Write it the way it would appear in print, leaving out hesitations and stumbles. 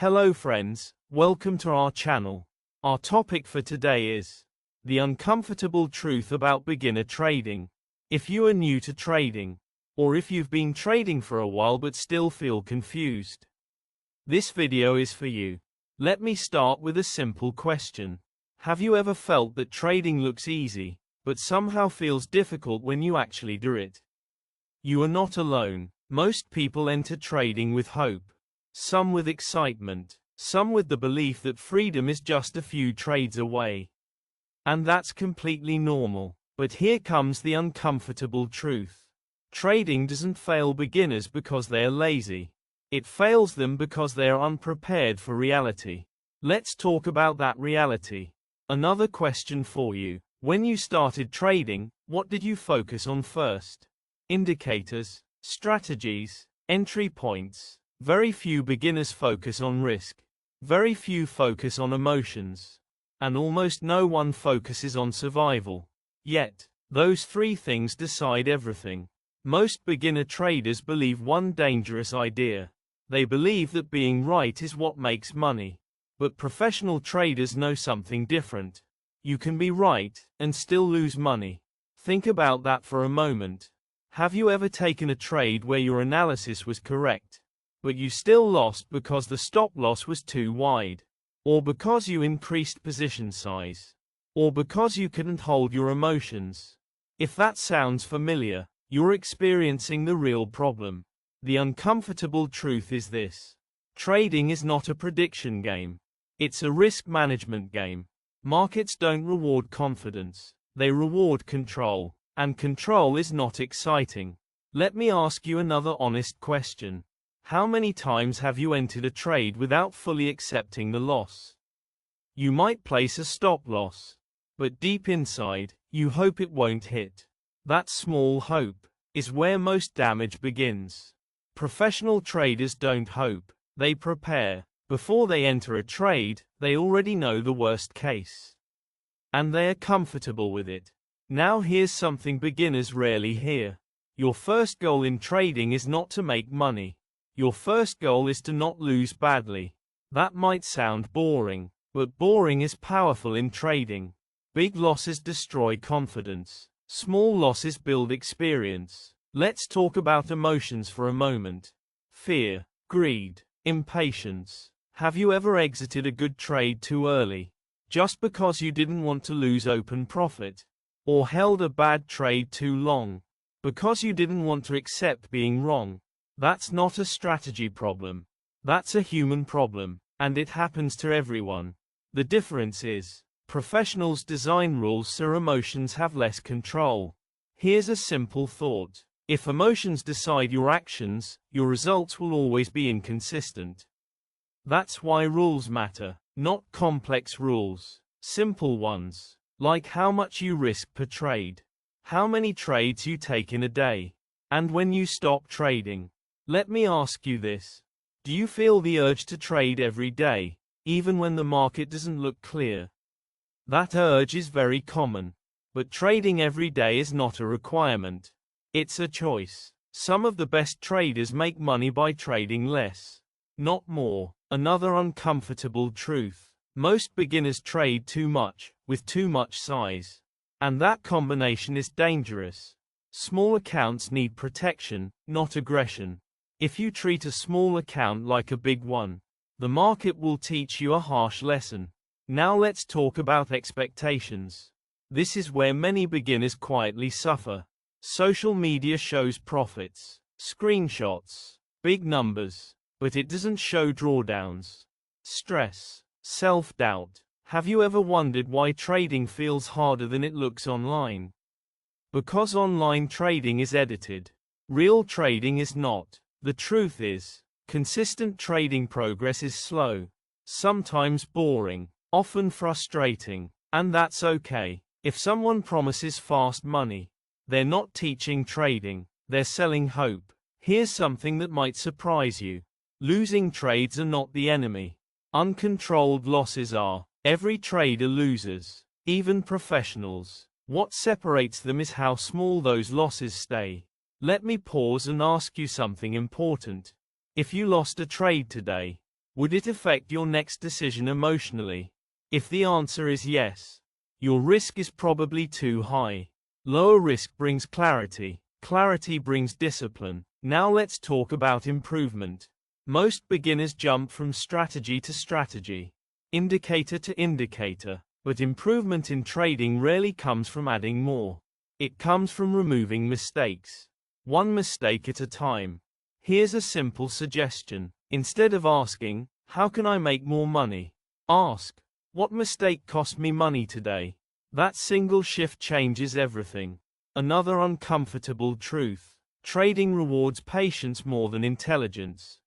Hello friends, welcome to our channel. Our topic for today is the uncomfortable truth about beginner trading. If you are new to trading, or if you've been trading for a while but still feel confused, this video is for you. Let me start with a simple question. Have you ever felt that trading looks easy, but somehow feels difficult when you actually do it? You are not alone. Most people enter trading with hope. Some with excitement, some with the belief that freedom is just a few trades away. And that's completely normal. But here comes the uncomfortable truth. Trading doesn't fail beginners because they are lazy. It fails them because they are unprepared for reality. Let's talk about that reality. Another question for you. When you started trading, what did you focus on first? Indicators, strategies, entry points. Very few beginners focus on risk. Very few focus on emotions. And almost no one focuses on survival. Yet, those three things decide everything. Most beginner traders believe one dangerous idea. They believe that being right is what makes money. But professional traders know something different. You can be right and still lose money. Think about that for a moment. Have you ever taken a trade where your analysis was correct, but you still lost because the stop loss was too wide? Or because you increased position size? Or because you couldn't hold your emotions? If that sounds familiar, you're experiencing the real problem. The uncomfortable truth is this. Trading is not a prediction game. It's a risk management game. Markets don't reward confidence. They reward control. And control is not exciting. Let me ask you another honest question. How many times have you entered a trade without fully accepting the loss? You might place a stop loss, but deep inside, you hope it won't hit. That small hope is where most damage begins. Professional traders don't hope, they prepare. Before they enter a trade, they already know the worst case. And they are comfortable with it. Now here's something beginners rarely hear. Your first goal in trading is not to make money. Your first goal is to not lose badly. That might sound boring, but boring is powerful in trading. Big losses destroy confidence. Small losses build experience. Let's talk about emotions for a moment. Fear, greed, impatience. Have you ever exited a good trade too early, just because you didn't want to lose open profit? Or held a bad trade too long, because you didn't want to accept being wrong? That's not a strategy problem. That's a human problem, and it happens to everyone. The difference is, professionals design rules so emotions have less control. Here's a simple thought. If emotions decide your actions, your results will always be inconsistent. That's why rules matter, not complex rules. Simple ones, like how much you risk per trade, how many trades you take in a day, and when you stop trading. Let me ask you this. Do you feel the urge to trade every day, even when the market doesn't look clear? That urge is very common. But trading every day is not a requirement. It's a choice. Some of the best traders make money by trading less, not more. Another uncomfortable truth. Most beginners trade too much, with too much size. And that combination is dangerous. Small accounts need protection, not aggression. If you treat a small account like a big one, the market will teach you a harsh lesson. Now let's talk about expectations. This is where many beginners quietly suffer. Social media shows profits, screenshots, big numbers, but it doesn't show drawdowns, stress, self-doubt. Have you ever wondered why trading feels harder than it looks online? Because online trading is edited. Real trading is not. The truth is, consistent trading progress is slow, sometimes boring, often frustrating, and that's okay. If someone promises fast money, they're not teaching trading, they're selling hope. Here's something that might surprise you. Losing trades are not the enemy. Uncontrolled losses are. Every trader loses, even professionals. What separates them is how small those losses stay. Let me pause and ask you something important. If you lost a trade today, Would it affect your next decision emotionally? If the answer is yes, your risk is probably too high. Lower risk brings clarity. Clarity brings discipline. Now let's talk about improvement. Most beginners jump from strategy to strategy, indicator to indicator, but improvement in trading rarely comes from adding more. It comes from removing mistakes, one mistake at a time. Here's a simple suggestion. Instead of asking, "How can I make more money?" ask, "What mistake cost me money today?" That single shift changes everything. Another uncomfortable truth. Trading rewards patience more than intelligence.